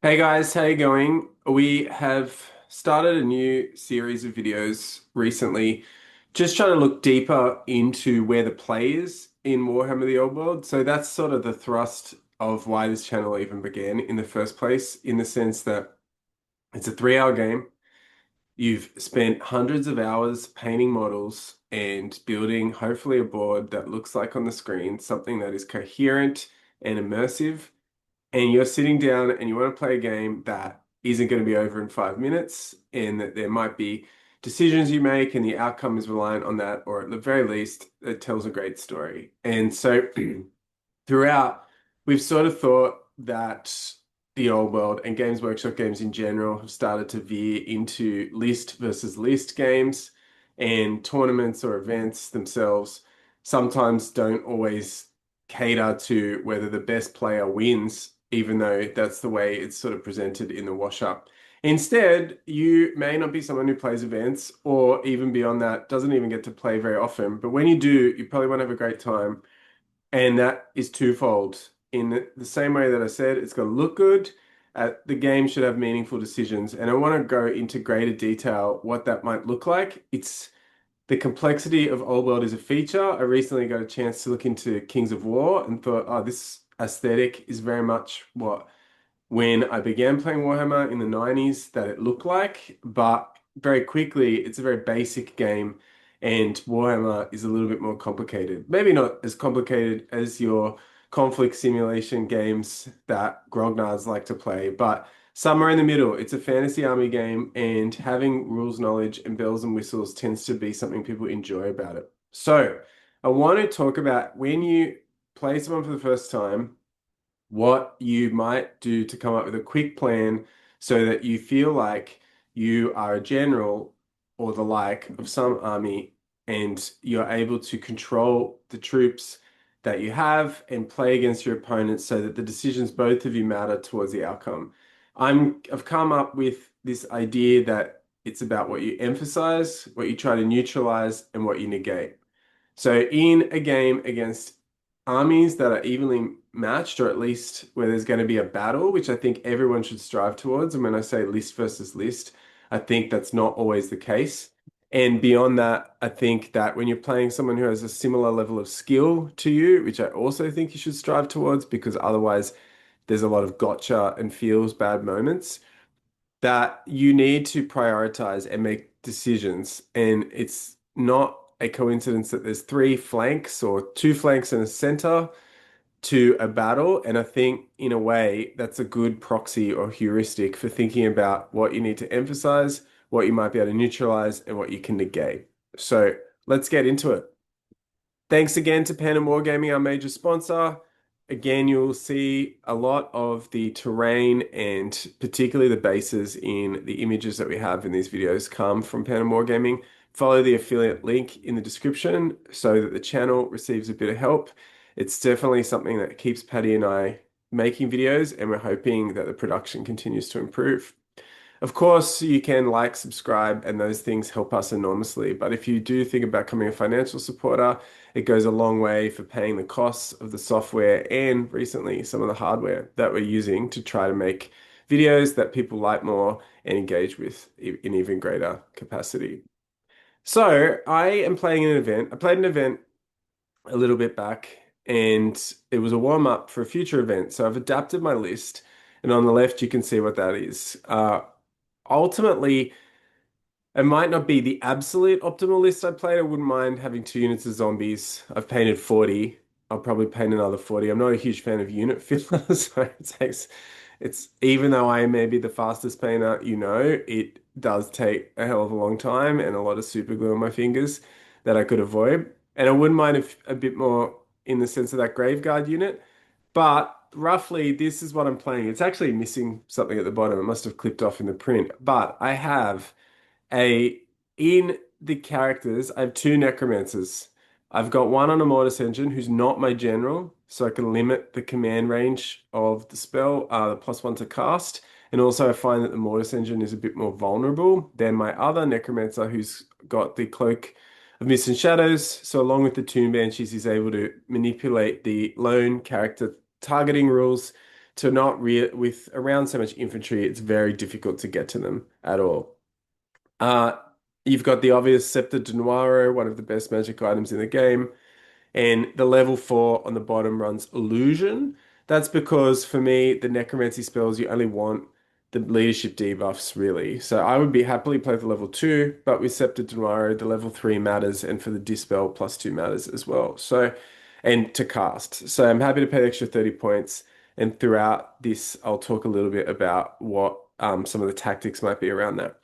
Hey guys, how you going? We have started a new series of videos recently, just trying to look deeper into where the play is in Warhammer the Old World. So that's sort of the thrust of why this channel even began in the first place, in the sense that it's a 3 hour game. You've spent hundreds of hours painting models and building, hopefully, a board that looks like on the screen, something that is coherent and immersive, and you're sitting down and you want to play a game that isn't going to be over in 5 minutes, and that there might be decisions you make and the outcome is reliant on that, or at the very least, it tells a great story. And so throughout, we've sort of thought that the old world and Games Workshop games in general have started to veer into list versus list games, and tournaments or events themselves sometimes don't always cater to whether the best player wins, even though that's the way it's sort of presented in the wash-up. Instead, you may not be someone who plays events, or even beyond that, doesn't even get to play very often. But when you do, you probably want to have a great time. And that is twofold. In the same way that I said, it's got to look good. The game should have meaningful decisions. And I want to go into greater detail what that might look like. It's the complexity of Old World is a feature. I recently got a chance to look into Kings of War and thought, oh, this aesthetic is very much what when I began playing Warhammer in the 90s that it looked like, but very quickly it's a very basic game, and Warhammer is a little bit more complicated. Maybe not as complicated as your conflict simulation games that grognards like to play, but somewhere in the middle. It's a fantasy army game, and having rules knowledge and bells and whistles tends to be something people enjoy about it. So I want to talk about when you play someone for the first time, what you might do to come up with a quick plan so that you feel like you are a general or the like of some army, and you're able to control the troops that you have and play against your opponents so that the decisions both of you matter towards the outcome. I've come up with this idea that it's about what you emphasize, what you try to neutralize, and what you negate. So in a game against armies that are evenly matched, or at least where there's going to be a battle, which I think everyone should strive towards. And when I say list versus list, I think that's not always the case. And beyond that, I think that when you're playing someone who has a similar level of skill to you, which I also think you should strive towards, because otherwise there's a lot of gotcha and feels bad moments, that you need to prioritize and make decisions. And it's not a coincidence that there's three flanks or two flanks and a center to a battle. And I think, in a way, that's a good proxy or heuristic for thinking about what you need to emphasize, what you might be able to neutralize, and what you can negate. So let's get into it. Thanks again to Pandemwargaming, our major sponsor. Again, you'll see a lot of the terrain and particularly the bases in the images that we have in these videos come from Pandemwargaming. Follow the affiliate link in the description so that the channel receives a bit of help. It's definitely something that keeps Paddy and I making videos, and we're hoping that the production continues to improve. Of course, you can like, subscribe, and those things help us enormously. But if you do think about becoming a financial supporter, it goes a long way for paying the costs of the software and recently some of the hardware that we're using to try to make videos that people like more and engage with in even greater capacity. So I am playing an event. I played an event a little bit back, and it was a warm up for a future event. So I've adapted my list, and on the left you can see what that is. Ultimately, it might not be the absolute optimal list I played. I wouldn't mind having 2 units of zombies. I've painted 40. I'll probably paint another 40. I'm not a huge fan of unit fillers, so it's even though I may be the fastest painter, it does take a hell of a long time and a lot of super glue on my fingers that I could avoid. And I wouldn't mind if a bit more in the sense of that Graveguard unit. But roughly, this is what I'm playing. It's actually missing something at the bottom. It must have clipped off in the print. But I have a in the characters, I have two necromancers. I've got one on a mortis engine who's not my general, so I can limit the command range of the spell, the +1 to cast. And also, I find that the mortis engine is a bit more vulnerable than my other necromancer, who's got the cloak of mist and shadows. So, along with the Tomb Banshees, he's able to manipulate the lone character targeting rules to not re with around so much infantry, it's very difficult to get to them at all. Uh, you've got the obvious Scepter de Noiro, one of the best magic items in the game. And the level 4 on the bottom runs illusion. That's because for me, the necromancy spells, you only want the leadership debuffs, really. So I would be happily play the level 2, but with Scepter tomorrow, the level 3 matters, and for the dispel, +2 matters as well. So, and to cast. So I'm happy to pay the extra 30 points. And throughout this, I'll talk a little bit about what some of the tactics might be around that.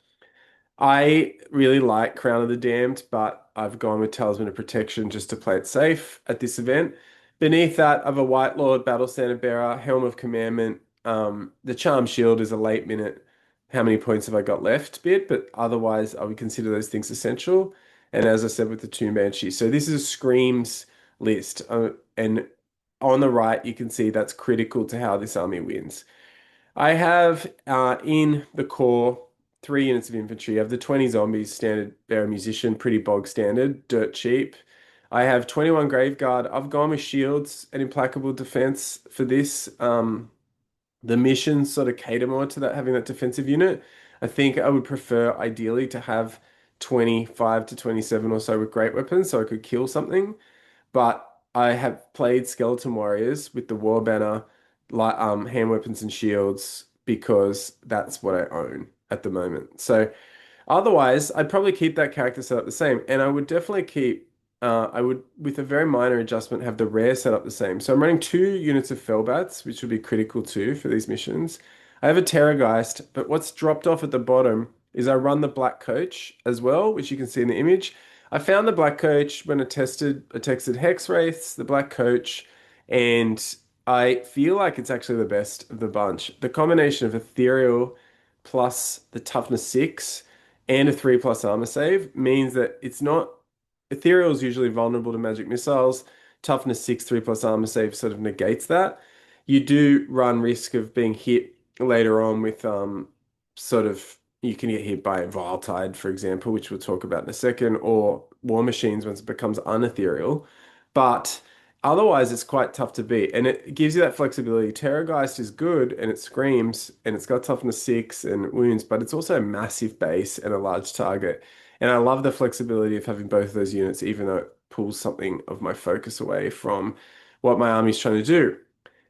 I really like Crown of the Damned, but I've gone with Talisman of Protection just to play it safe at this event. Beneath that, I have a White Lord, Battle Standard Bearer, Helm of Commandment. The Charm Shield is a late minute. How many points have I got left bit? But otherwise, I would consider those things essential. And as I said with the Tomb Banshee. So this is a Screams list. And on the right, you can see that's critical to how this army wins. I have in the core 3 units of infantry. I have the 20 zombies, standard bearer musician, pretty bog standard, dirt cheap. I have 21 grave guard. I've gone with shields and implacable defense for this. The missions sort of cater more to that, having that defensive unit. I think I would prefer ideally to have 25 to 27 or so with great weapons so I could kill something. But I have played Skeleton Warriors with the War Banner, like hand weapons and shields because that's what I own at the moment. So otherwise, I'd probably keep that character set up the same, and I would definitely keep. I would, with a very minor adjustment, have the rare set up the same. So I'm running 2 units of Fellbats, which would be critical too for these missions. I have a Terrorgeist, but what's dropped off at the bottom is I run the Black Coach as well, which you can see in the image. I found the Black Coach when I texted Hex Wraiths, the Black Coach, and I feel like it's actually the best of the bunch. The combination of Ethereal plus the Toughness 6 and a 3+ armor save means that it's not. Ethereal is usually vulnerable to magic missiles. Toughness 6, 3+ armor save sort of negates that. You do run risk of being hit later on with sort of you can get hit by Vile Tide, for example, which we'll talk about in a second, or War Machines once it becomes unethereal. But otherwise, it's quite tough to beat, and it gives you that flexibility. Terrorgeist is good, and it screams, and it's got toughness 6 and wounds, but it's also a massive base and a large target. And I love the flexibility of having both of those units, even though it pulls something of my focus away from what my army's trying to do.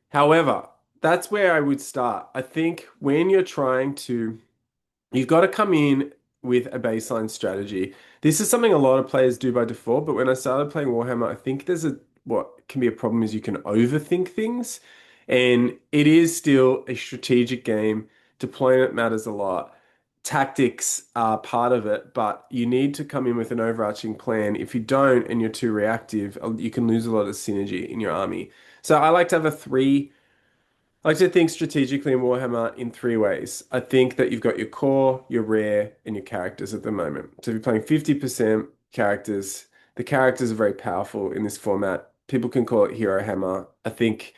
However, that's where I would start. I think when you're trying to you've got to come in with a baseline strategy. This is something a lot of players do by default, but when I started playing Warhammer, I think there's a what can be a problem is you can overthink things, and it is still a strategic game. Deployment matters a lot. Tactics are part of it, but you need to come in with an overarching plan. If you don't and you're too reactive, you can lose a lot of synergy in your army. So I like to have a three I like to think strategically in Warhammer in 3 ways. I think that you've got your core, your rare, and your characters at the moment. So if you're playing 50% characters, the characters are very powerful in this format. People can call it Hero Hammer. I think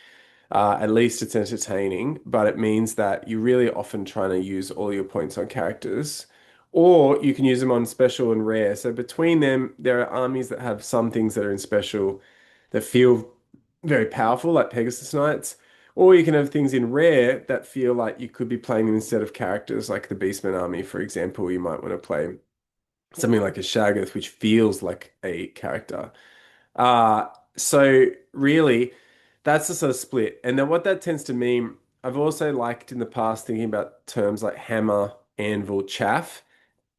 at least it's entertaining, but it means that you're really often trying to use all your points on characters, or you can use them on special and rare. So between them, there are armies that have some things that are in special that feel very powerful, like Pegasus Knights. Or you can have things in rare that feel like you could be playing them instead of characters, like the Beastmen army, for example. You might want to play something like a Shaggoth, which feels like a character. So really, that's the sort of split. And then what that tends to mean, I've also liked in the past thinking about terms like hammer, anvil, chaff.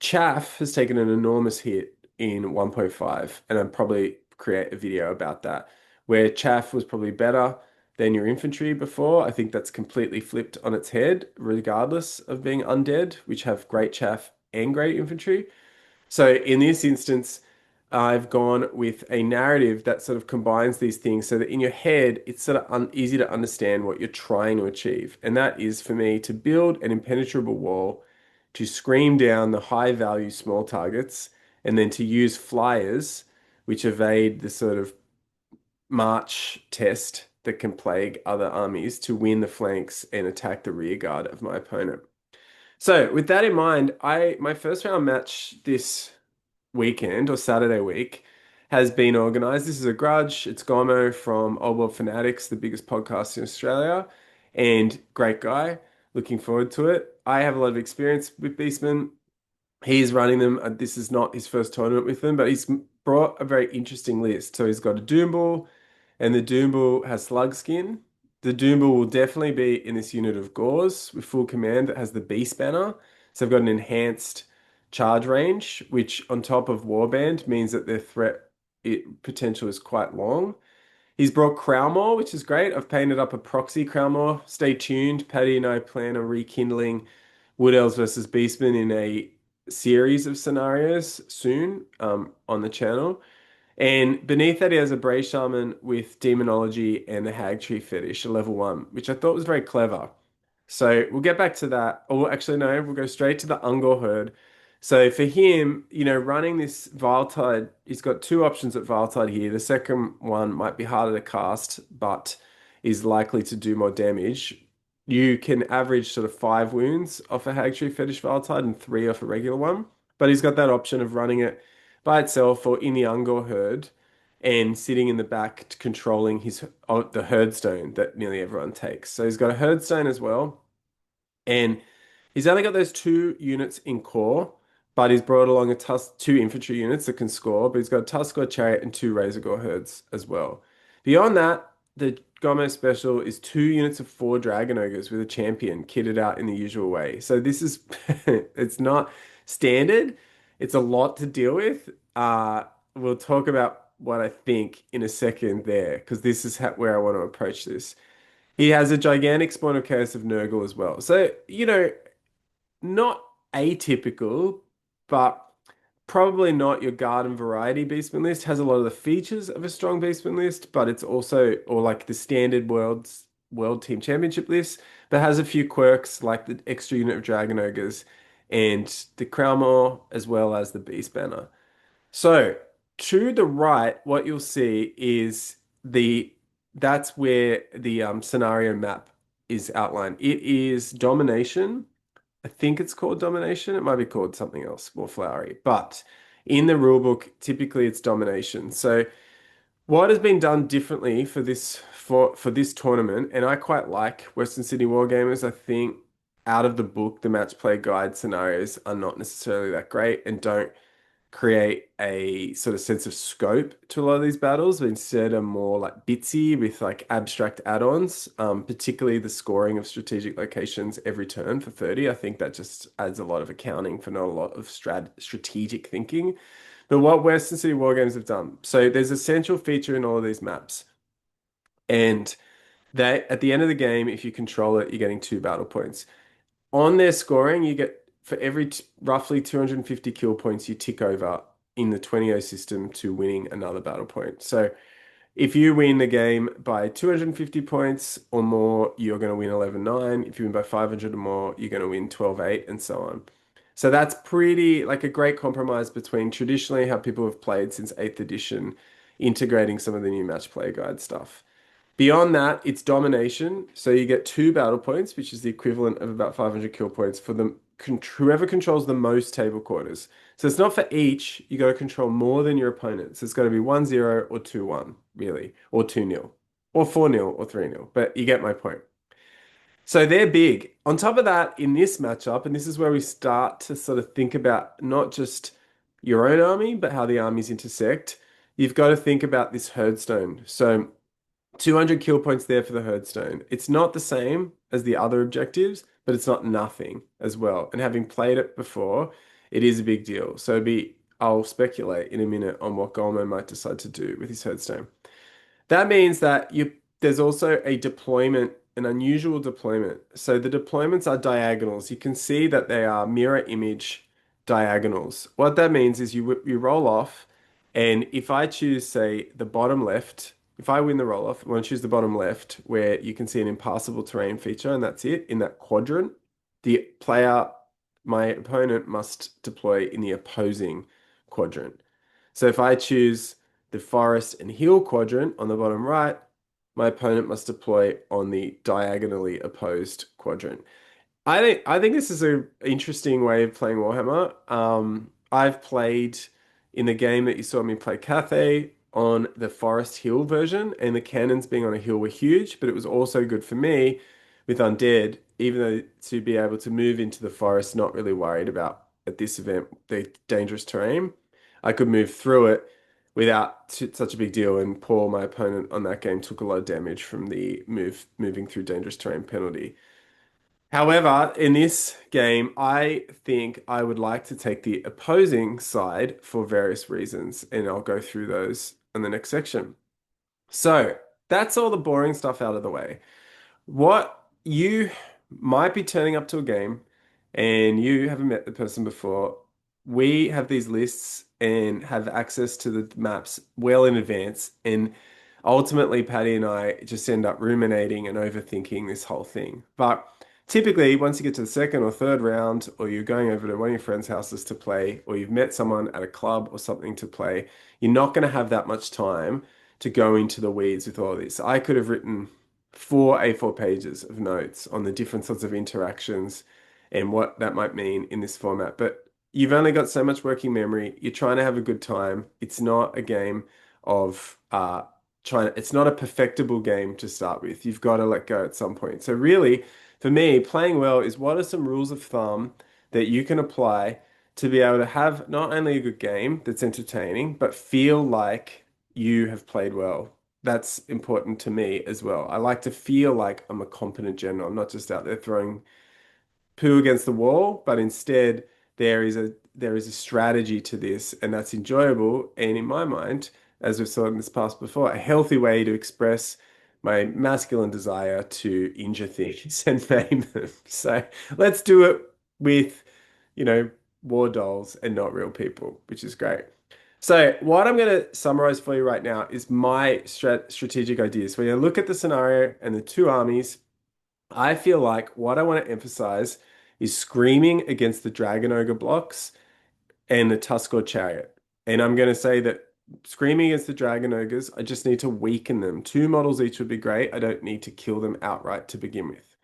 Chaff has taken an enormous hit in 1.5, and I'll probably create a video about that, where Chaff was probably better than your infantry before. I think that's completely flipped on its head, regardless of being undead, which have great Chaff and great infantry. So in this instance, I've gone with a narrative that sort of combines these things so that in your head, it's sort of easy to understand what you're trying to achieve. And that is for me to build an impenetrable wall, to scream down the high value small targets, and then to use flyers, which evade the sort of march test that can plague other armies to win the flanks and attack the rear guard of my opponent. So with that in mind, I my first round match this weekend or Saturday week has been organized. This is a grudge. It's Gomo from Old World Fanatics, the biggest podcast in Australia. and great guy. Looking forward to it. I have a lot of experience with beastmen. He's running them. This is not his first tournament with them, but he's brought a very interesting list. So he's got a Doombull, and the Doombull has slug skin. The Doombull will definitely be in this unit of Gauze with full command that has the Beast banner. So they've got an enhanced charge range, which on top of Warband means that their potential is quite long. He's brought Crowmore, which is great. I've painted up a proxy Crowmore. Stay tuned. Paddy and I plan on rekindling Wood Elves versus Beastmen in a series of scenarios soon on the channel. And beneath that, he has a Bray Shaman with Demonology and the Hag Tree Fetish, a level one, which I thought was very clever. So we'll get back to that. Or actually, no, we'll go straight to the Ungor Herd. So for him, running this Viletide, he's got two options at Viletide here. The second one might be harder to cast, but is likely to do more damage. You can average sort of 5 wounds off a Hag Tree Fetish Viletide and 3 off a regular one. But he's got that option of running it by itself or in the Ungor herd and sitting in the back controlling the herdstone that nearly everyone takes. So he's got a herdstone as well. And he's only got those 2 units in core, but he's brought along 2 infantry units that can score, but he's got a Tuskor chariot and 2 Razorgore herds as well. Beyond that, the Gomo special is 2 units of 4 Dragon Ogres with a champion kitted out in the usual way. So this is, it's not standard. It's a lot to deal with. We'll talk about what I think in a second there, because this is where I want to approach this. He has a gigantic spawn of Chaos of Nurgle as well. So, not atypical, but probably not your garden variety beastman list. Has a lot of the features of a strong beastman list, but it's also, or like the standard world team championship list, but has a few quirks like the extra unit of Dragon Ogres and the Crownmore as well as the Beast Banner. So to the right, what you'll see is the that's where the scenario map is outlined. It is domination. I think it's called domination. It might be called something else, more flowery. But in the rulebook, typically it's domination. So what has been done differently for this tournament, and I quite like Western Sydney Wargamers. I think out of the book, the match play guide scenarios are not necessarily that great and don't create a sort of sense of scope to a lot of these battles, but instead are more like bitsy with like abstract add-ons, particularly the scoring of strategic locations every turn for 30. I think that just adds a lot of accounting for not a lot of strategic thinking. But what Western City Wargames have done, so there's a central feature in all of these maps, and they at the end of the game, if you control it, you're getting 2 battle points. On their scoring, you get for every roughly 250 kill points you tick over in the 20 system to winning another battle point. So if you win the game by 250 points or more, you're going to win 11-9. If you win by 500 or more, you're going to win 12-8 and so on. So that's pretty like a great compromise between traditionally how people have played since 8th edition, integrating some of the new match play guide stuff. Beyond that, it's domination. So you get 2 battle points, which is the equivalent of about 500 kill points for whoever controls the most table quarters. So it's not for each, you got to control more than your opponent. So it's got to be 1-0 or 2-1, really, or 2-0, or 4-0 or 3-0. But you get my point. So they're big. On top of that, in this matchup, and this is where we start to sort of think about not just your own army, but how the armies intersect. You've got to think about this herdstone. So 200 kill points there for the herdstone. It's not the same as the other objectives, but it's not nothing as well. And having played it before, it is a big deal. I'll speculate in a minute on what Golmo might decide to do with his herdstone. That means that there's also a deployment, an unusual deployment. So the deployments are diagonals. You can see that they are mirror image diagonals. What that means is you roll off, and if I choose, say, the bottom left, if I win the roll off, I want to choose the bottom left where you can see an impassable terrain feature, and that's it. In that quadrant, my opponent must deploy in the opposing quadrant. So if I choose the forest and hill quadrant on the bottom right, my opponent must deploy on the diagonally opposed quadrant. I think this is an interesting way of playing Warhammer. I've played in the game that you saw me play Cathay on the Forest Hill version, and the cannons being on a hill were huge, but it was also good for me with Undead, even though to be able to move into the forest, not really worried about at this event the dangerous terrain. I could move through it without such a big deal, and Paul, my opponent on that game, took a lot of damage from the moving through dangerous terrain penalty. However, in this game, I think I would like to take the opposing side for various reasons, and I'll go through those in the next section. So that's all the boring stuff out of the way. What you might be turning up to a game and you haven't met the person before. We have these lists and have access to the maps well in advance. And ultimately, Patty and I just end up ruminating and overthinking this whole thing. But typically, once you get to the second or third round, or you're going over to one of your friends' houses to play, or you've met someone at a club or something to play, you're not going to have that much time to go into the weeds with all this. I could have written four A4 pages of notes on the different sorts of interactions and what that might mean in this format. But you've only got so much working memory. You're trying to have a good time. It's not a game of it's not a perfectible game to start with. You've got to let go at some point. So really, for me, playing well is what are some rules of thumb that you can apply to be able to have not only a good game that's entertaining, but feel like you have played well. That's important to me as well. I like to feel like I'm a competent general. I'm not just out there throwing poo against the wall, but instead there is a strategy to this, and that's enjoyable. And in my mind, as we've saw in this past before, a healthy way to express my masculine desire to injure things and maim them. So let's do it with, you know, war dolls and not real people, which is great. So, what I'm going to summarize for you right now is my strategic ideas. So, we're going to look at the scenario and the two armies. I feel like what I want to emphasize is screaming against the Dragon Ogre blocks and the Tuskor Chariot. And I'm going to say that screaming against the Dragon Ogres, I just need to weaken them. Two models each would be great. I don't need to kill them outright to begin with.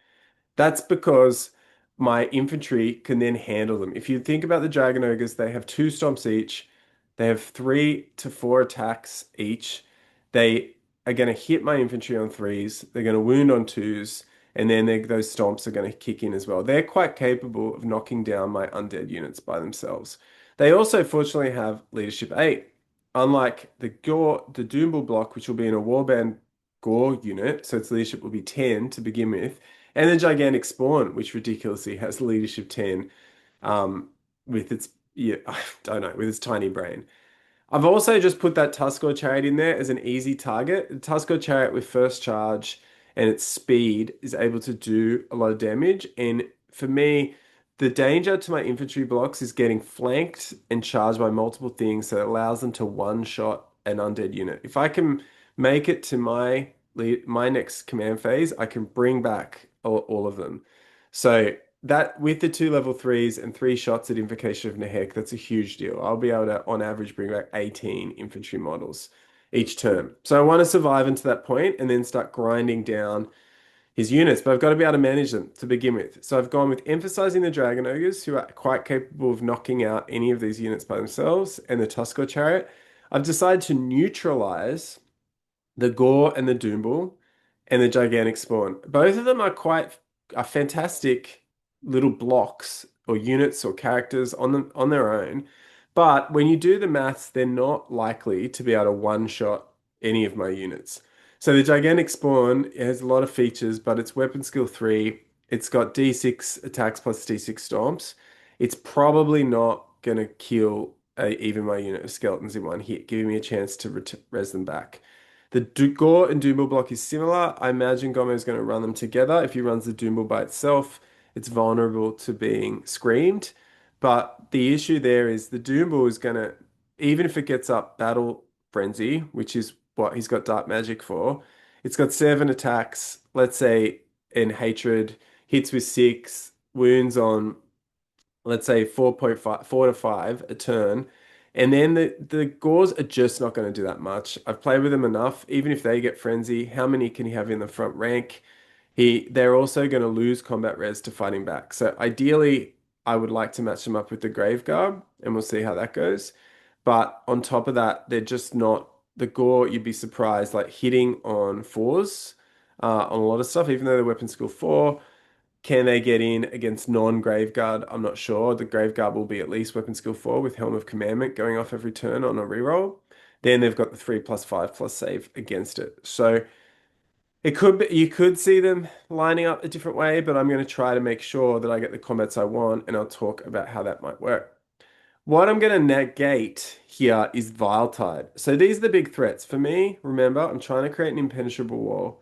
That's because my infantry can then handle them. If you think about the Dragon Ogres, they have two stomps each. They have 3 to 4 attacks each. They are going to hit my infantry on threes. They're going to wound on twos. And then those stomps are going to kick in as well. They're quite capable of knocking down my undead units by themselves. They also fortunately have leadership 8. Unlike the Doombull block, which will be in a warband Gore unit, so its leadership will be 10 to begin with, and the gigantic spawn, which ridiculously has leadership 10, with its yeah, I don't know, with its tiny brain. I've also just put that Tuskor Chariot in there as an easy target. The Tuskor Chariot with first charge and its speed is able to do a lot of damage. And for me, the danger to my infantry blocks is getting flanked and charged by multiple things that allows them to one-shot an undead unit. If I can make it to my next command phase, I can bring back all of them. So that with the two level threes and 3 shots at Invocation of Nehek, that's a huge deal. I'll be able to, on average, bring back 18 infantry models each turn. So I want to survive into that point and then start grinding down his units, but I've got to be able to manage them to begin with. So I've gone with emphasizing the Dragon Ogres, who are quite capable of knocking out any of these units by themselves, and the Tuskor Chariot. I've decided to neutralize the Gore and the Doombull and the Gigantic Spawn. Both of them are fantastic little blocks or units or characters on their own. But when you do the maths, they're not likely to be able to one-shot any of my units. So the Gigantic Spawn has a lot of features, but it's weapon skill 3. It's got D6 attacks plus D6 stomps. It's probably not going to kill even my unit of skeletons in one hit, giving me a chance to res them back. The Gore and Doombull block is similar. I imagine Gomo is going to run them together. If he runs the Doombull by itself, it's vulnerable to being screamed. But the issue there is the Doombull is going to, even if it gets up Battle Frenzy, which is what he's got Dark Magic for, it's got 7 attacks, let's say, in Hatred, hits with 6, wounds on, let's say, 4.5, 4 to 5 a turn. And then the Gores are just not going to do that much. I've played with them enough. Even if they get Frenzy, how many can he have in the front rank? They're also going to lose combat res to fighting back. So ideally, I would like to match them up with the Graveguard, and we'll see how that goes. But on top of that, they're just not the Gore. You'd be surprised, like hitting on 4s. on a lot of stuff, even though they're weapon skill 4. Can they get in against non-Graveguard? I'm not sure. The Graveguard will be at least weapon skill 4 with Helm of Commandment going off every turn on a reroll. Then they've got the 3+5+save against it. So it could be, you could see them lining up a different way, but I'm going to try to make sure that I get the combats I want, and I'll talk about how that might work. What I'm going to negate here is Viletide. So these are the big threats. For me, remember, I'm trying to create an impenetrable wall.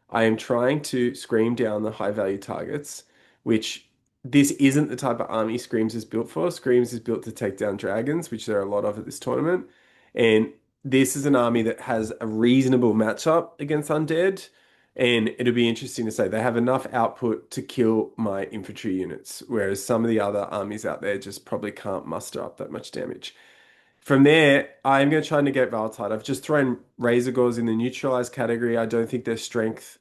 I am trying to scream down the high value targets, which this isn't the type of army Screams is built for. Screams is built to take down dragons, which there are a lot of at this tournament. And this is an army that has a reasonable matchup against Undead. And it'll be interesting to say they have enough output to kill my infantry units, whereas some of the other armies out there just probably can't muster up that much damage. From there, I'm going to try and negate Valentine. I've just thrown Razor Gores in the neutralize category. I don't think their strength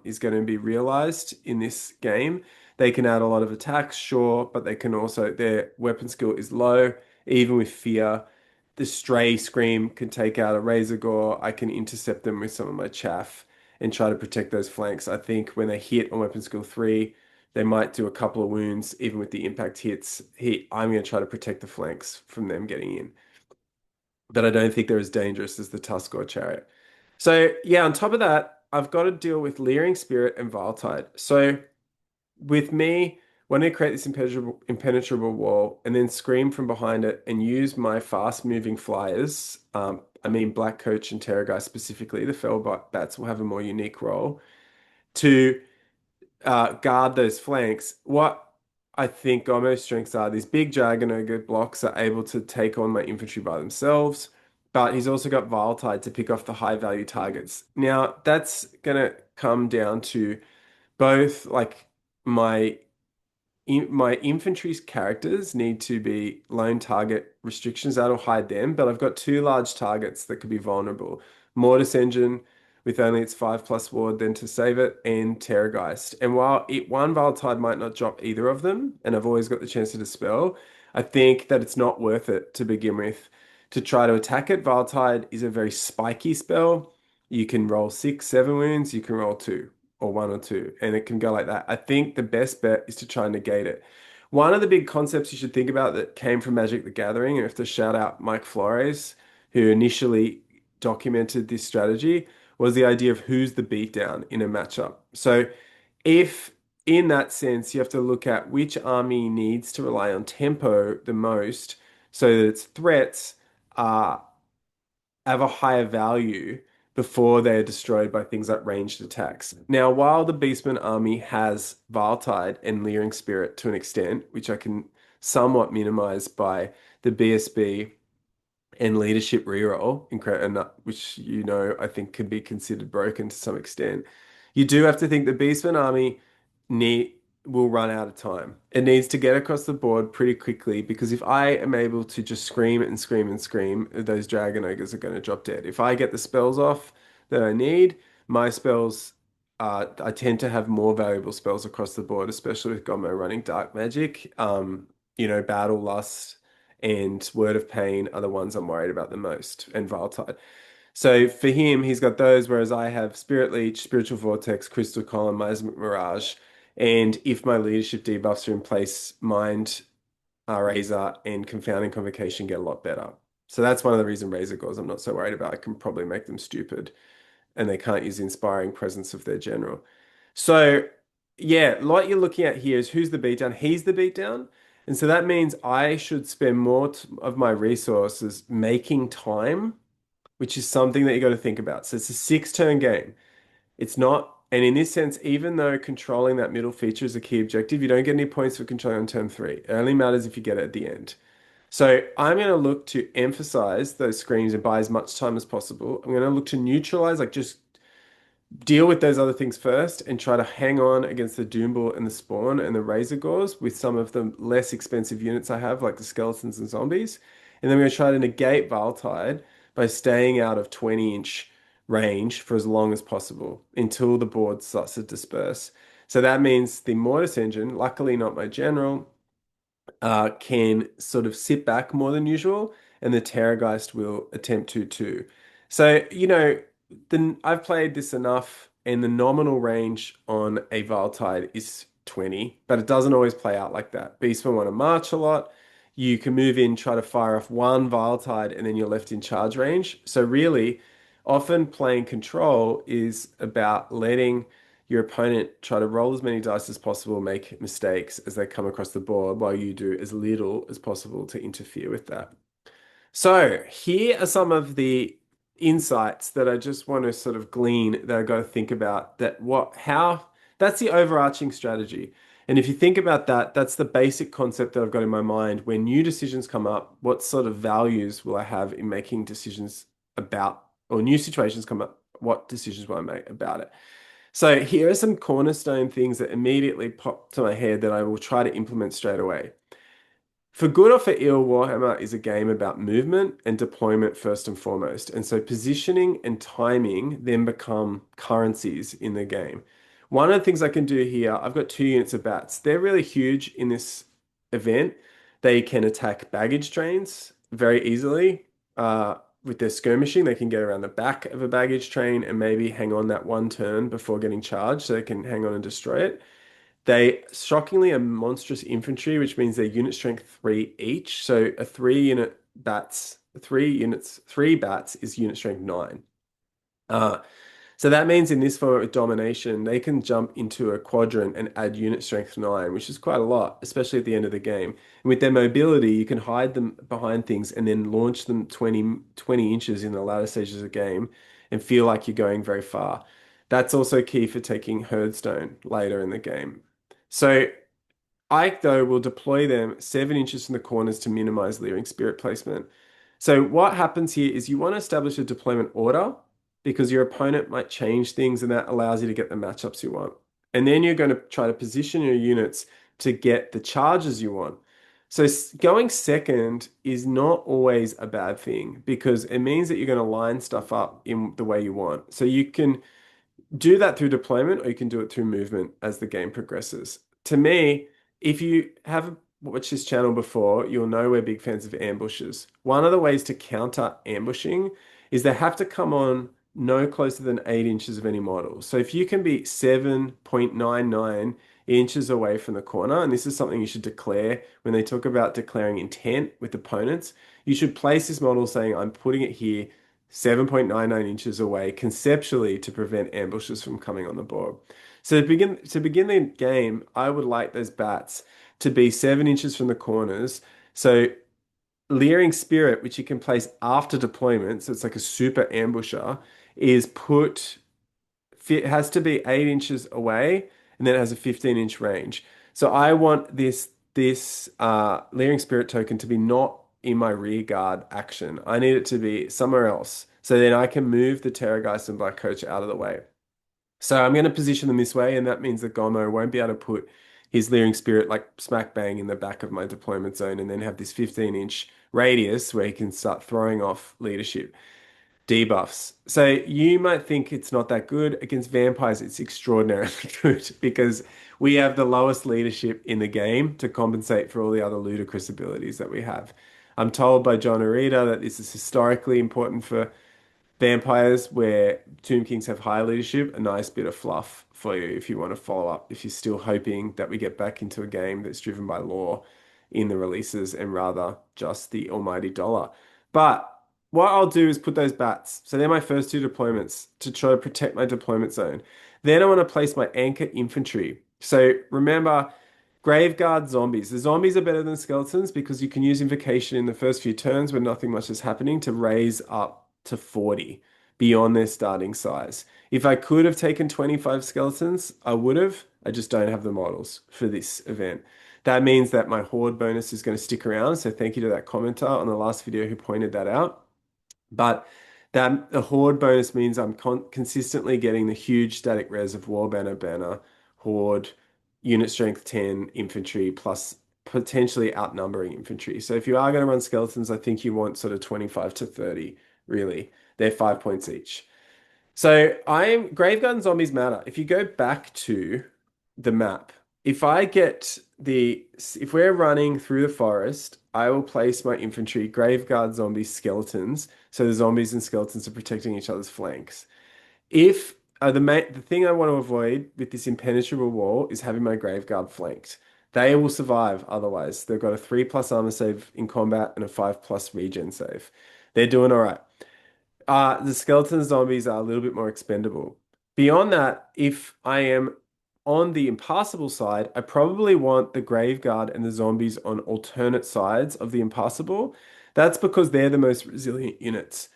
is going to be realized in this game. They can add a lot of attacks, sure, but they can also, their weapon skill is low, even with fear. The Stray Scream can take out a Razor Gore. I can intercept them with some of my chaff and try to protect those flanks. I think when they hit on weapon skill 3, they might do a couple of wounds, even with the impact hits. I'm going to try to protect the flanks from them getting in, but I don't think they're as dangerous as the Tusk or Chariot. So yeah, on top of that, I've got to deal with Leering Spirit and Viletide. So with me, when I create this impenetrable wall and then scream from behind it and use my fast-moving flyers, I mean Black Coach and Terrorgeist specifically, the Fell Bats will have a more unique role to guard those flanks. What I think Gomo's strengths are, these big Dragon Ogre blocks are able to take on my infantry by themselves, but he's also got Viletide to pick off the high value targets. Now, that's going to come down to both like my my infantry's characters need to be lone target restrictions. That'll hide them, but I've got two large targets that could be vulnerable. Mortis Engine with only its 5+ ward then to save it, and Terrorgeist. And while one Valtide might not drop either of them, and I've always got the chance to dispel, I think that it's not worth it to begin with to try to attack it. Valtide is a very spiky spell. You can roll 6, 7 wounds, you can roll 2 or 1 or 2, and it can go like that. I think the best bet is to try and negate it. One of the big concepts you should think about that came from Magic the Gathering, and I have to shout out Mike Flores, who initially documented this strategy, was the idea of who's the beatdown in a matchup. So if in that sense you have to look at which army needs to rely on tempo the most so that its threats are have a higher value before they are destroyed by things like ranged attacks. Now, while the Beastman army has Viletide and Leering Spirit to an extent, which I can somewhat minimize by the BSB and leadership reroll, which I think can be considered broken to some extent. You do have to think the Beastman army need will run out of time. It needs to get across the board pretty quickly because if I am able to just scream and scream and scream, those Dragon Ogres are going to drop dead. If I get the spells off that I need, my spells, I tend to have more valuable spells across the board, especially with Gomo running Dark Magic. Battle Lust and Word of Pain are the ones I'm worried about the most, and Viletide. So for him, he's got those, whereas I have Spirit Leech, Spiritual Vortex, Crystal Column, Miasmic Mirage, and if my leadership debuffs are in place, Mind, Razor, and Confounding Convocation get a lot better. So that's one of the reasons Razor Gores I'm not so worried about. I can probably make them stupid, and they can't use the inspiring presence of their general. So yeah, what you're looking at here is who's the beatdown. He's the beatdown. And so that means I should spend more of my resources making time, which is something that you got to think about. So it's a 6-turn game. It's not, and in this sense, even though controlling that middle feature is a key objective, you don't get any points for controlling on turn 3. It only matters if you get it at the end. So I'm going to look to emphasize those screens and buy as much time as possible. I'm going to look to neutralize, like just deal with those other things first and try to hang on against the Doomball and the Spawn and the Razor Gores with some of the less expensive units I have, like the Skeletons and Zombies. And then we're going to try to negate Viletide by staying out of 20-inch range for as long as possible until the board starts to disperse. So that means the Mortis Engine, luckily not my general, can sort of sit back more than usual, and the Terrorgeist will attempt to too. So, I've played this enough, and the nominal range on a Tide is 20, but it doesn't always play out like that. Beastmen want to march a lot. You can move in, try to fire off one Tide, and then you're left in charge range. So really, often playing control is about letting your opponent try to roll as many dice as possible, make mistakes as they come across the board, while you do as little as possible to interfere with that. So here are some of the insights that I just want to sort of glean that I got to think about how that's the overarching strategy. And if you think about that, that's the basic concept that I've got in my mind. When new decisions come up, what sort of values will I have in making decisions about, or new situations come up, what decisions will I make about it? So here are some cornerstone things that immediately pop to my head that I will try to implement straight away. For good or for ill, Warhammer is a game about movement and deployment first and foremost. And so positioning and timing then become currencies in the game. One of the things I can do here, I've got 2 units of bats. They're really huge in this event. They can attack baggage trains very easily. With their skirmishing, they can get around the back of a baggage train and maybe hang on that one turn before getting charged, so they can hang on and destroy it. They shockingly are monstrous infantry, which means they're unit strength 3 each. So a 3 unit bats, 3 units, 3 bats is unit strength 9. Uh, so that means in this format with domination, they can jump into a quadrant and add unit strength 9, which is quite a lot, especially at the end of the game. And with their mobility, you can hide them behind things and then launch them 20 inches in the latter stages of the game and feel like you're going very far. That's also key for taking Herdstone later in the game. So Ike, though, will deploy them 7 inches from the corners to minimize leering spirit placement. So what happens here is you want to establish a deployment order because your opponent might change things and that allows you to get the matchups you want. And then you're going to try to position your units to get the charges you want. So going second is not always a bad thing because it means that you're going to line stuff up in the way you want. So you can do that through deployment or you can do it through movement as the game progresses. To me, if you have watched this channel before, you'll know we're big fans of ambushes. One of the ways to counter ambushing is they have to come on no closer than 8 inches of any model. So if you can be 7.99 inches away from the corner, and this is something you should declare when they talk about declaring intent with opponents, you should place this model saying, I'm putting it here 7.99 inches away conceptually to prevent ambushes from coming on the board. So to begin the game, I would like those bats to be 7 inches from the corners. So Leering Spirit, which you can place after deployment, so it's like a super ambusher, is put it has to be 8 inches away, and then it has a 15-inch range. So I want this Leering Spirit token to be not in my rear guard action. I need it to be somewhere else. So then I can move the Terrorgeist and Black Coach out of the way. So I'm going to position them this way, and that means that Gomo won't be able to put his Leering Spirit like smack bang in the back of my deployment zone and then have this 15-inch radius where he can start throwing off leadership debuffs. So you might think it's not that good. Against vampires, it's extraordinarily good because we have the lowest leadership in the game to compensate for all the other ludicrous abilities that we have. I'm told by John Arita that this is historically important for vampires where Tomb Kings have high leadership, a nice bit of fluff for you if you want to follow up, if you're still hoping that we get back into a game that's driven by lore in the releases and rather just the almighty dollar. But what I'll do is put those bats. So they're my first 2 deployments to try to protect my deployment zone. Then I want to place my anchor infantry. So remember, Graveguard zombies. The zombies are better than skeletons because you can use invocation in the first few turns when nothing much is happening to raise up to 40 beyond their starting size. If I could have taken 25 skeletons, I would have. I just don't have the models for this event. That means that my horde bonus is going to stick around. So thank you to that commenter on the last video who pointed that out. But that the horde bonus means I'm consistently getting the huge static res of Banner, horde, unit strength 10 infantry plus potentially outnumbering infantry. So if you are going to run skeletons, I think you want sort of 25 to 30, really. They're 5 points each. So Graveguard and zombies matter. If you go back to the map, if we're running through the forest, I will place my infantry, Graveguard, zombies, skeletons, so the zombies and skeletons are protecting each other's flanks. If the thing I want to avoid with this impenetrable wall is having my Graveguard flanked. They will survive otherwise. They've got a 3+ armor save in combat and a 5+ regen save. They're doing all right. The skeleton zombies are a little bit more expendable. Beyond that, if I am on the impassable side, I probably want the Graveguard and the zombies on alternate sides of the impassable. That's because they're the most resilient units.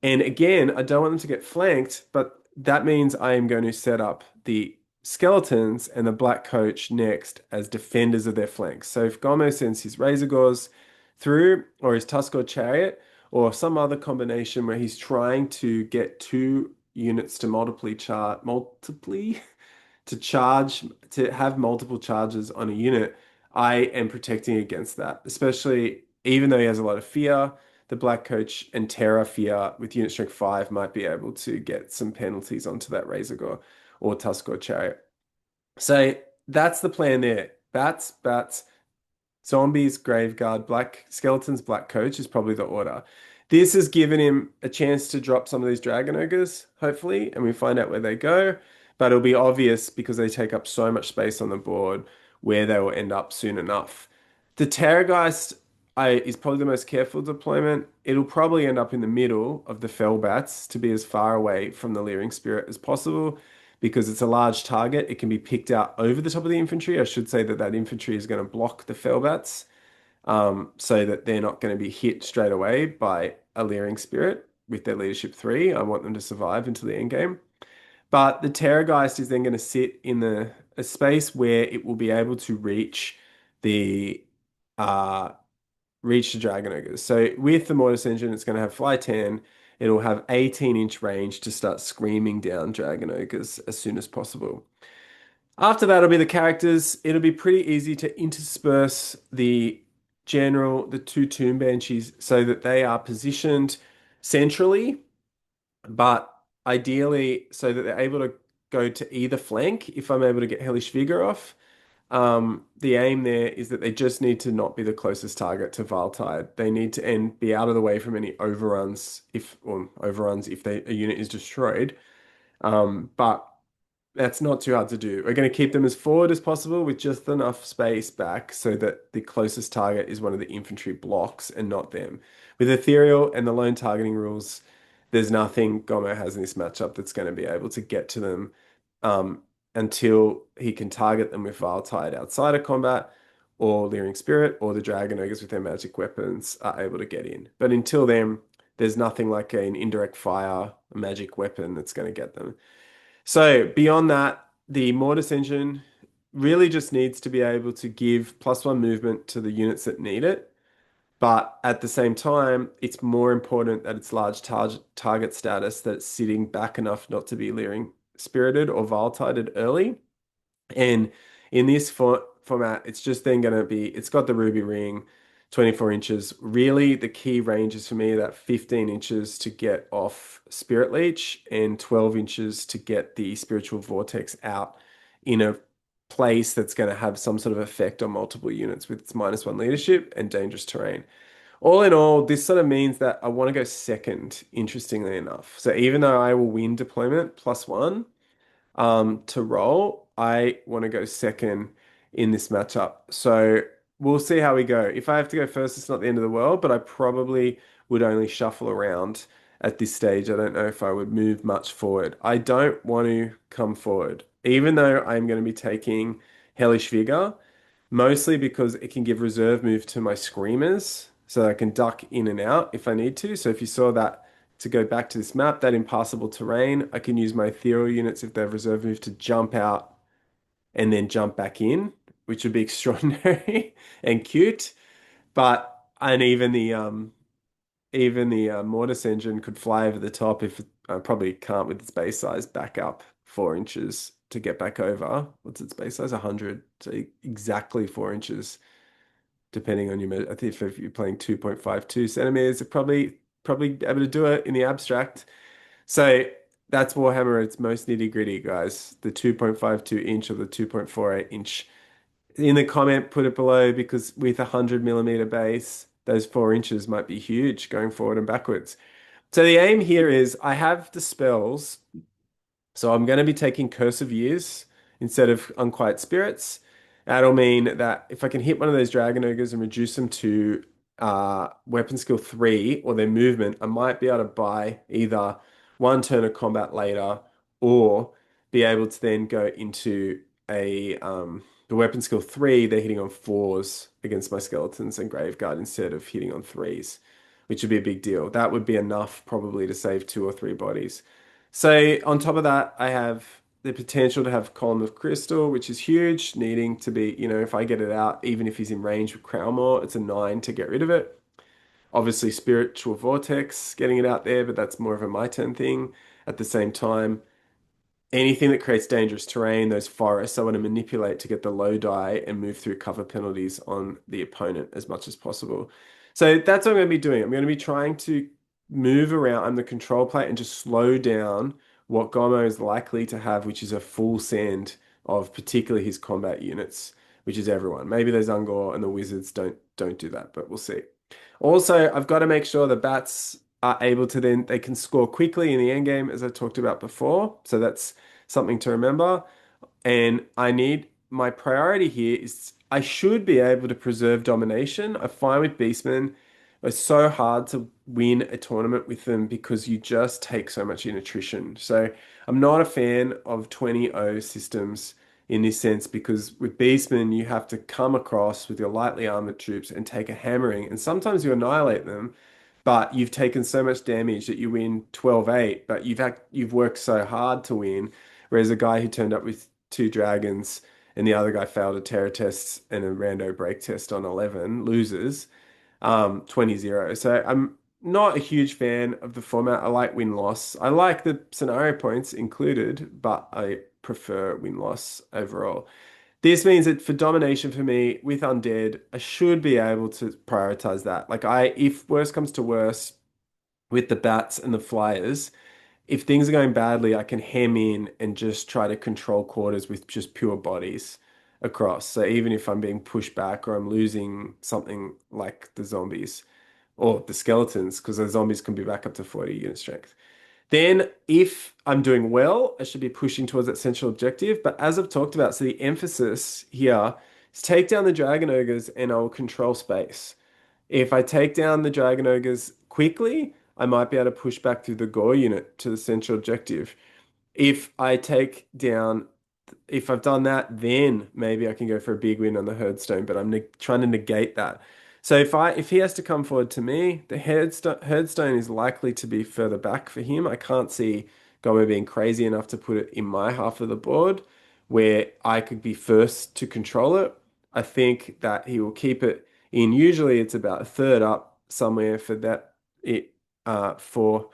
And again, I don't want them to get flanked, but that means I am going to set up the skeletons and the Black Coach next as defenders of their flanks. So if Gomo sends his Razor Gauze through or his Tuskor Chariot, or some other combination where he's trying to get two units to multiply to charge to have multiple charges on a unit, I am protecting against that. Especially even though he has a lot of fear, the Black Coach and Terra fear with unit strength 5 might be able to get some penalties onto that Razor Gore or Tuskor Chariot. So that's the plan there. Bats, Zombies, Graveguard, Black Skeletons, Black Coach is probably the order. This has given him a chance to drop some of these Dragon Ogres, hopefully, and we find out where they go. But it'll be obvious because they take up so much space on the board where they will end up soon enough. The Terrorgeist is probably the most careful deployment. It'll probably end up in the middle of the Fellbats to be as far away from the Leering Spirit as possible because it's a large target. It can be picked out over the top of the infantry. I should say that that infantry is going to block the Fellbats so that they're not going to be hit straight away by a Leering Spirit with their leadership 3. I want them to survive until the end game. But the Terrorgeist is then going to sit in a space where it will be able to the uh, reach the Dragon Ogres. So with the Mortis Engine, it's going to have Fly 10. It'll have 18-inch range to start screaming down Dragon Ogres as soon as possible. After that, it'll be the characters. It'll be pretty easy to intersperse the two Tomb Banshees so that they are positioned centrally, but ideally so that they're able to go to either flank if I'm able to get Hellish Vigor off. The aim there is that they just need to not be the closest target to Valtide. They need to be out of the way from any overruns if a unit is destroyed. But that's not too hard to do. We're going to keep them as forward as possible with just enough space back so that the closest target is one of the infantry blocks and not them. With Ethereal and the lone targeting rules, there's nothing Gomo has in this matchup that's going to be able to get to them until he can target them with Viletide outside of combat, or Leering Spirit, or the Dragon Ogres with their magic weapons are able to get in. But until then, there's nothing like an indirect fire magic weapon that's going to get them. So beyond that, the Mortis Engine really just needs to be able to give +1 movement to the units that need it. But at the same time, it's more important that it's large target status, that it's sitting back enough not to be Leering Spirited or Viletided early. And in this format, it's just then going to be, it's got the Ruby Ring, 24 inches. Really, the key ranges for me are that 15 inches to get off Spirit Leech and 12 inches to get the Spiritual Vortex out in a place that's going to have some sort of effect on multiple units with its -1 leadership and dangerous terrain. All in all, this sort of means that I want to go second, interestingly enough. So even though I will win deployment +1, to roll, I want to go second in this matchup. So we'll see how we go. If I have to go first, it's not the end of the world, but I probably would only shuffle around at this stage. I don't know if I would move much forward. I don't want to come forward, even though I'm going to be taking Hellish Vigor, mostly because it can give reserve move to my Screamers, so I can duck in and out if I need to. So if you saw that, to go back to this map, that impassable terrain, I can use my ethereal units if they have reserve move to jump out and then jump back in, which would be extraordinary and cute. But and even the Mortis Engine could fly over the top if I probably can't with its base size back up 4 inches to get back over. What's its base size? 100. So exactly 4 inches, depending on your. I think if you're playing 2.52 centimeters, it probably able to do it in the abstract. So that's Warhammer. It's most nitty gritty, guys. The 2.52 inch or the 2.48 inch. In the comment, put it below because with a 100 mm base, those 4 inches might be huge going forward and backwards. So the aim here is I have the spells So I'm going to be taking Curse of Years instead of Unquiet Spirits. That'll mean that if I can hit one of those Dragon Ogres and reduce them to weapon skill 3 or their movement, I might be able to buy either one turn of combat later or be able to then go into a the weapon skill 3, they're hitting on 4s against my skeletons and Graveguard instead of hitting on 3s, which would be a big deal. That would be enough probably to save 2 or 3 bodies. So on top of that, I have the potential to have Column of Crystal, which is huge, needing to be, if I get it out, even if he's in range with Crownmore, it's a 9 to get rid of it. Obviously, Spiritual Vortex, getting it out there, but that's more of a my turn thing. At the same time, anything that creates dangerous terrain, those forests, I want to manipulate to get the low die and move through cover penalties on the opponent as much as possible. So that's what I'm going to be doing. I'm going to be trying to move around. I'm the control plate and just slow down what Gomo is likely to have, which is a full send of particularly his combat units, which is everyone. Maybe those Ungor and the Wizards don't do that, but we'll see. Also, I've got to make sure the bats are able to then they can score quickly in the end game, as I talked about before. So that's something to remember. And I need my priority here is I should be able to preserve domination. I find with beastmen, it's so hard to win a tournament with them because you just take so much in attrition. So I'm not a fan of 20-0 systems in this sense because with beastmen you have to come across with your lightly armored troops and take a hammering, and sometimes you annihilate them, but you've taken so much damage that you win 12-8, but you've worked so hard to win. Whereas a guy who turned up with 2 dragons and the other guy failed a terror test and a rando break test on 11 loses 20-0. So I'm not a huge fan of the format. I like win-loss. I like the scenario points included, but I prefer win-loss overall. This means that for domination for me with Undead, I should be able to prioritize that. Like if worst comes to worst with the bats and the flyers, if things are going badly, I can hem in and just try to control quarters with just pure bodies across. So even if I'm being pushed back or I'm losing something like the zombies or the skeletons, because the zombies can be back up to 40 unit strength. Then, if I'm doing well, I should be pushing towards that central objective. But as I've talked about, so the emphasis here is take down the Dragon Ogres and I'll control space. If I take down the Dragon Ogres quickly, I might be able to push back through the Gore unit to the central objective. If I take down if I've done that, then maybe I can go for a big win on the Herdstone, but I'm ne trying to negate that. So if he has to come forward to me, the Herdstone is likely to be further back for him. I can't see Gomer being crazy enough to put it in my half of the board where I could be first to control it. I think that he will keep it in. Usually it's about a third up somewhere for that for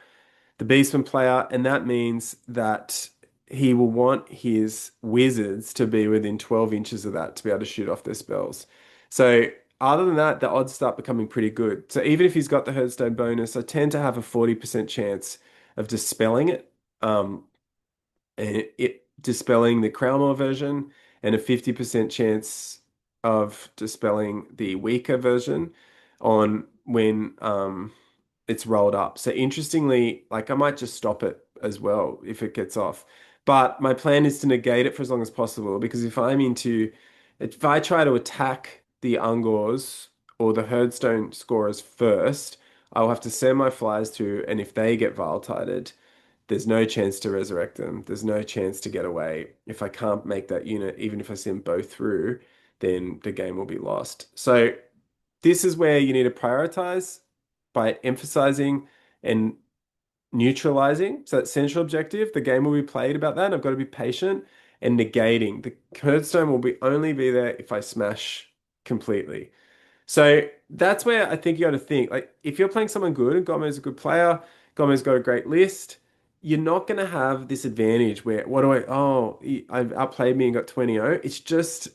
the Beastman player, and that means that he will want his wizards to be within 12 inches of that to be able to shoot off their spells. So other than that, the odds start becoming pretty good. So even if he's got the Hearthstone bonus, I tend to have a 40% chance of dispelling it, and it dispelling the Crownmore version, and a 50% chance of dispelling the weaker version on when it's rolled up. So interestingly, like I might just stop it as well if it gets off. But my plan is to negate it for as long as possible because if I try to attack the Ungors or the Herdstone scorers first, I'll have to send my flyers through, and if they get Viletided, there's no chance to resurrect them. There's no chance to get away. If I can't make that unit, even if I send both through, then the game will be lost. So this is where you need to prioritize by emphasizing and neutralizing. So that central objective, the game will be played about that. And I've got to be patient and negating. The Kurdstone will be only be there if I smash completely. So that's where I think you got to think. Like if you're playing someone good and Gome's a good player, Gome's got a great list, you're not going to have this advantage where I've outplayed me and got 20-0. It's just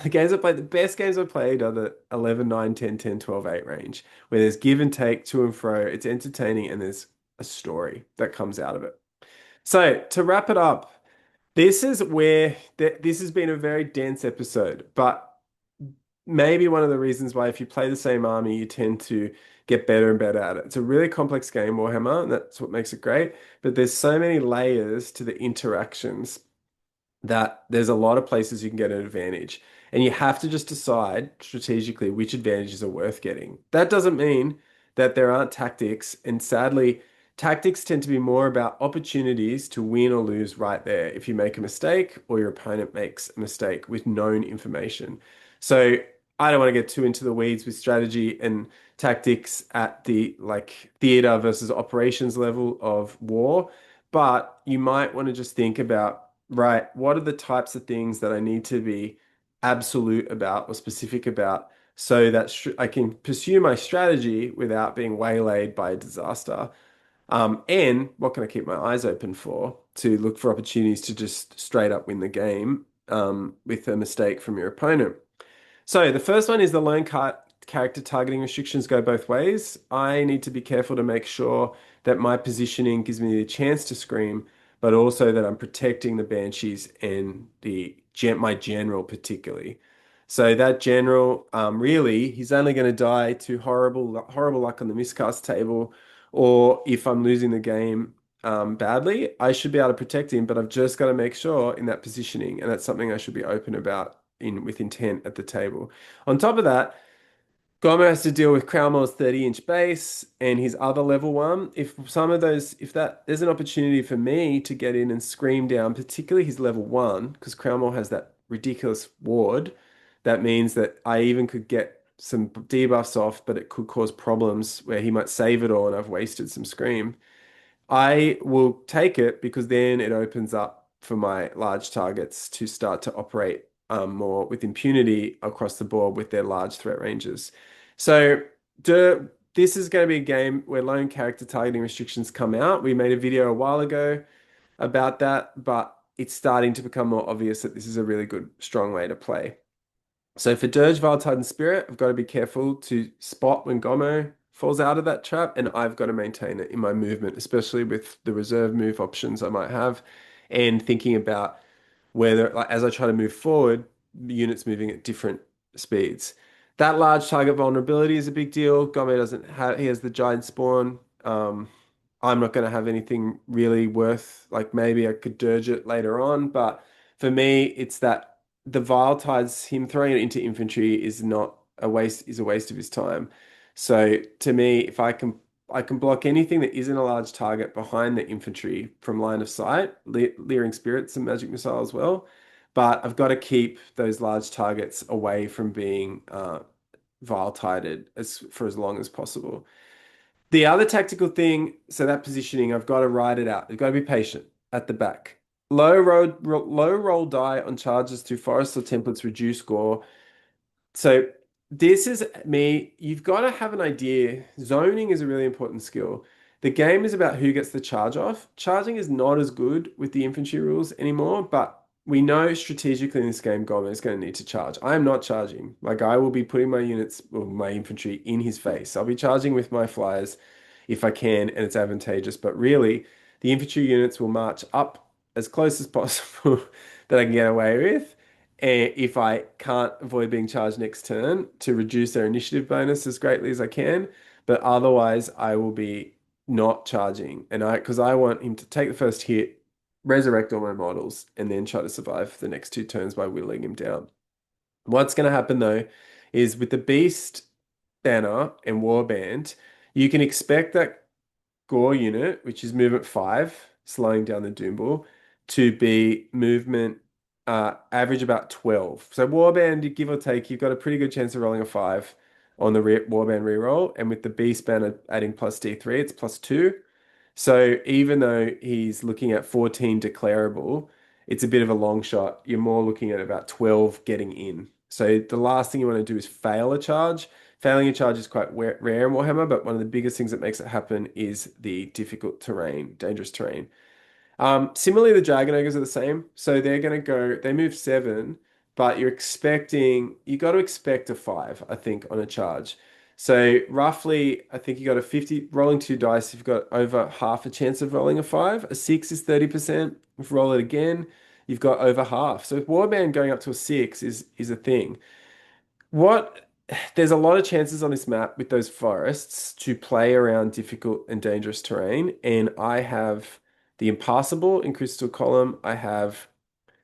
the games I played, the best games I played are the 11, 9, 10, 10, 12, 8 range, where there's give and take to and fro. It's entertaining and there's a story that comes out of it. So to wrap it up, this is where this has been a very dense episode, but maybe one of the reasons why if you play the same army, you tend to get better and better at it. It's a really complex game, Warhammer, and that's what makes it great. But there's so many layers to the interactions that there's a lot of places you can get an advantage. And you have to just decide strategically which advantages are worth getting. That doesn't mean that there aren't tactics. And sadly, tactics tend to be more about opportunities to win or lose right there if you make a mistake or your opponent makes a mistake with known information. So I don't want to get too into the weeds with strategy and tactics at the like theater versus operations level of war, but you might want to just think about, right, what are the types of things that I need to be absolute about or specific about so that I can pursue my strategy without being waylaid by a disaster? And what can I keep my eyes open for to look for opportunities to just straight up win the game with a mistake from your opponent? So the first one is the lone character targeting restrictions go both ways. I need to be careful to make sure that my positioning gives me the chance to scream, but also that I'm protecting the banshees and my general particularly. So that general, really, he's only going to die to horrible luck on the miscast table, or if I'm losing the game badly, I should be able to protect him, but I've just got to make sure in that positioning, and that's something I should be open about in with intent at the table. On top of that, Gomer has to deal with Crowmore's 30-inch base and his other level one. If there's an opportunity for me to get in and scream down, particularly his level one, because Crowmore has that ridiculous ward, that means that I even could get some debuffs off, but it could cause problems where he might save it all and I've wasted some scream. I will take it because then it opens up for my large targets to start to operate more with impunity across the board with their large threat ranges. So this is going to be a game where lone character targeting restrictions come out. We made a video a while ago about that, but it's starting to become more obvious that this is a really good, strong way to play. So for Dirge, Vile Titan Spirit, I've got to be careful to spot when Gomo falls out of that trap, and I've got to maintain it in my movement, especially with the reserve move options I might have, and thinking about whether, like, as I try to move forward, units moving at different speeds. That large target vulnerability is a big deal. Gomo doesn't have, he has the giant spawn. I'm not going to have anything really worth, like maybe I could dirge it later on, but for me, it's that the Vile Tides, him throwing it into infantry is not a waste of his time. So to me, if I can block anything that isn't a large target behind the infantry from line of sight, Leering Spirits and Magic Missile as well. But I've got to keep those large targets away from being Vile Tided for as long as possible. The other tactical thing, so that positioning, I've got to ride it out. You've got to be patient at the back. Low roll die on charges through forests or templates reduce score. So this is me. You've got to have an idea. Zoning is a really important skill. The game is about who gets the charge off. Charging is not as good with the infantry rules anymore, but we know strategically in this game, Gomer is going to need to charge. I am not charging. My guy will be putting my units, or my infantry, in his face. I'll be charging with my flyers if I can, and it's advantageous. But really, the infantry units will march up as close as possible that I can get away with. And if I can't avoid being charged next turn to reduce their initiative bonus as greatly as I can, but otherwise I will be not charging. And because I want him to take the first hit, resurrect all my models, and then try to survive the next two turns by whittling him down. What's going to happen though is with the Beast banner and Warband, you can expect that Gore unit, which is movement 5, slowing down the Doomball, to be movement average about 12. So Warband, give or take, you've got a pretty good chance of rolling a 5 on the Warband reroll. And with the Beast banner adding plus D3, it's plus 2. So even though he's looking at 14 declarable, it's a bit of a long shot. You're more looking at about 12 getting in. So the last thing you want to do is fail a charge. Failing a charge is quite rare in Warhammer, but one of the biggest things that makes it happen is the difficult terrain, dangerous terrain. Similarly, the Dragon Ogres are the same. So they're going to go, they move 7, but you got to expect a 5, I think, on a charge. So roughly, I think you got a 50, rolling 2 dice, you've got over half a chance of rolling a 5. A 6 is 30%. If you roll it again, you've got over half. So if Warband going up to a 6 is a thing. What there's a lot of chances on this map with those forests to play around difficult and dangerous terrain, and I have the impassable in Crystal Column. I have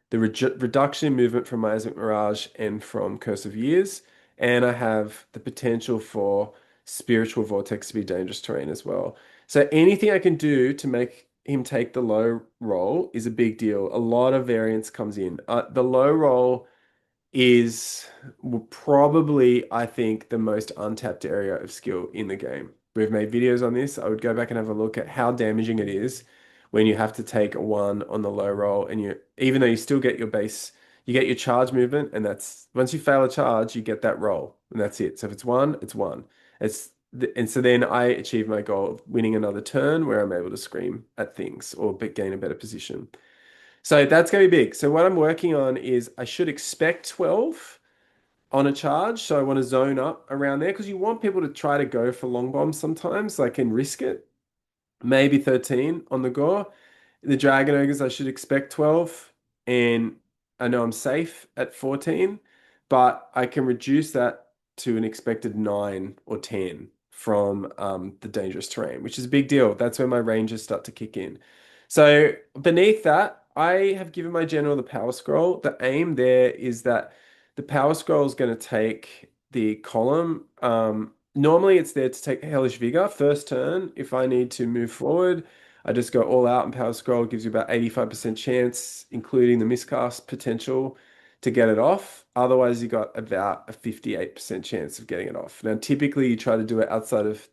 the reduction in movement from Miasmic Mirage and from Curse of Years, and I have the potential for Spiritual Vortex to be dangerous terrain as well. So anything I can do to make him take the low roll is a big deal. A lot of variance comes in. The low roll is probably, I think, the most untapped area of skill in the game. We've made videos on this. I would go back and have a look at how damaging it is when you have to take a one on the low roll, and you, even though you still get your base, you get your charge movement, and that's once you fail a charge, you get that roll, and that's it. So if it's one, it's one. And so then I achieve my goal of winning another turn where I'm able to scream at things or gain a better position. So that's going to be big. So what I'm working on is I should expect 12 on a charge. So I want to zone up around there because you want people to try to go for long bombs sometimes, like and risk it. Maybe 13 on the gore. The Dragon Ogres, I should expect 12. And I know I'm safe at 14, but I can reduce that to an expected 9 or 10 from the dangerous terrain, which is a big deal. That's where my ranges start to kick in. So beneath that, I have given my general the power scroll. The aim there is that the power scroll is going to take the column. Normally, it's there to take Hellish Vigor first turn. If I need to move forward, I just go all out and power scroll gives you about 85% chance, including the miscast potential to get it off. Otherwise, you got about a 58% chance of getting it off. Now, typically, you try to do it outside of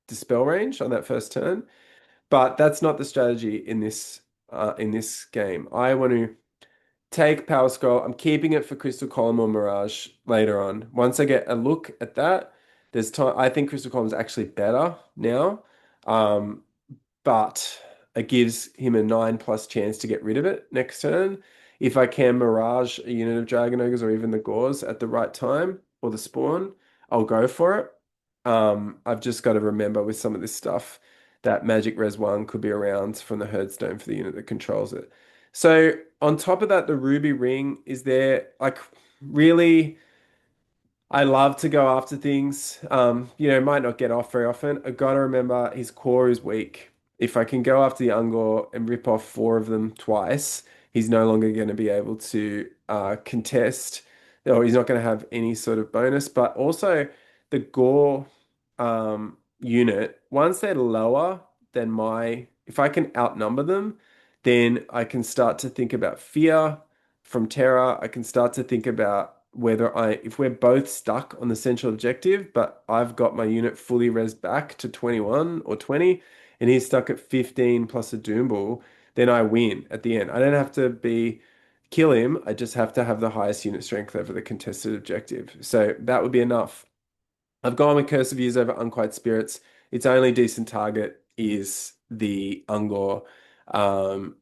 dispel range on that first turn, but that's not the strategy in this game. I want to take Power Scroll. I'm keeping it for Crystal Column or Mirage later on. Once I get a look at that, there's time. I think Crystal Column is actually better now, um, but it gives him a 9+ chance to get rid of it next turn. If I can Mirage a unit of Dragon Ogres or even the Gores at the right time or the spawn, I'll go for it. I've just got to remember with some of this stuff that Magic Res 1 could be around from the Herdstone for the unit that controls it. So on top of that, the Ruby Ring is there. Like really, I love to go after things. Might not get off very often. I gotta remember his core is weak. If I can go after the Ungor and rip off four of them twice, he's no longer going to be able to contest, or he's not going to have any sort of bonus. But also the Gore unit, once they're lower than if I can outnumber them, then I can start to think about fear from Terra. I can start to think about if we're both stuck on the central objective, but I've got my unit fully res back to 21 or 20, and he's stuck at 15 plus a Doom Ball, then I win at the end. I don't have to kill him. I just have to have the highest unit strength over the contested objective. So that would be enough. I've gone with Curse of Years over Unquiet Spirits. Its only decent target is the Ungor. Um,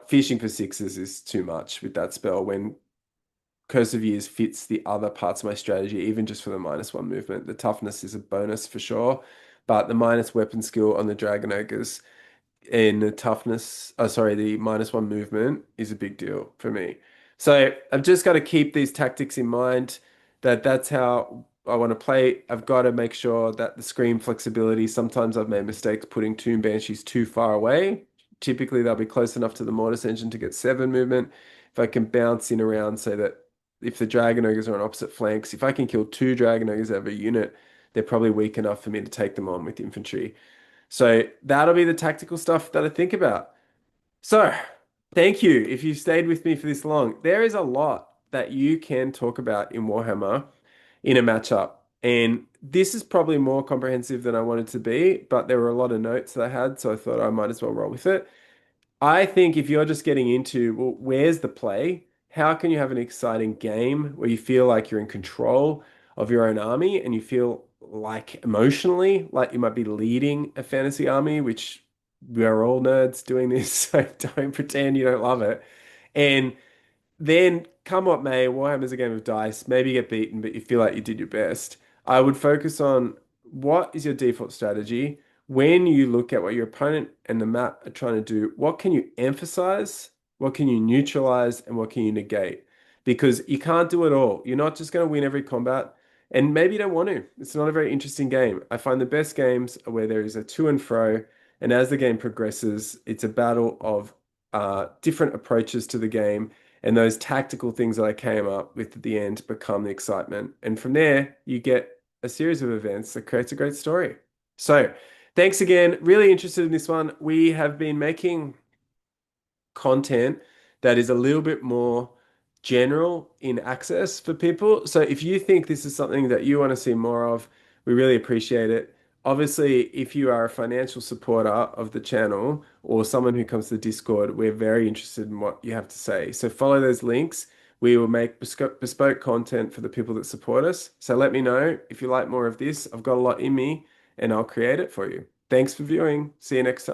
fishing for sixes is too much with that spell when Curse of Years fits the other parts of my strategy, even just for the -1 movement. The toughness is a bonus for sure, but the minus weapon skill on the Dragon Ogres and the toughness, the -1 movement is a big deal for me. So I've just got to keep these tactics in mind that's how I want to play. I've got to make sure that the screen flexibility, sometimes I've made mistakes putting Tomb Banshees too far away. Typically, they'll be close enough to the Mortis engine to get 7 movement. If I can bounce in around so that if the Dragon Ogres are on opposite flanks, if I can kill 2 Dragon Ogres every unit, they're probably weak enough for me to take them on with infantry. So that'll be the tactical stuff that I think about. So thank you if you stayed with me for this long. There is a lot that you can talk about in Warhammer in a matchup. And this is probably more comprehensive than I wanted to be, but there were a lot of notes that I had, so I thought I might as well roll with it. I think if you're just getting into, well, where's the play? How can you have an exciting game where you feel like you're in control of your own army and you feel like emotionally like you might be leading a fantasy army, which we are all nerds doing this, so don't pretend you don't love it. And then, come what may, Warhammer's a game of dice. Maybe you get beaten, but you feel like you did your best. I would focus on what is your default strategy when you look at what your opponent and the map are trying to do. What can you emphasize? What can you neutralize? And what can you negate? because you can't do it all. You're not just going to win every combat, and maybe you don't want to. It's not a very interesting game. I find the best games are where there is a to and fro, and as the game progresses, it's a battle of different approaches to the game. And those tactical things that I came up with at the end become the excitement. And from there, you get a series of events that creates a great story. So, thanks again. Really interested in this one. We have been making content that is a little bit more general in access for people. So if you think this is something that you want to see more of, we really appreciate it. Obviously, if you are a financial supporter of the channel or someone who comes to the Discord, we're very interested in what you have to say. So follow those links. We will make bespoke content for the people that support us. So let me know if you like more of this. I've got a lot in me and I'll create it for you. Thanks for viewing. See you next time.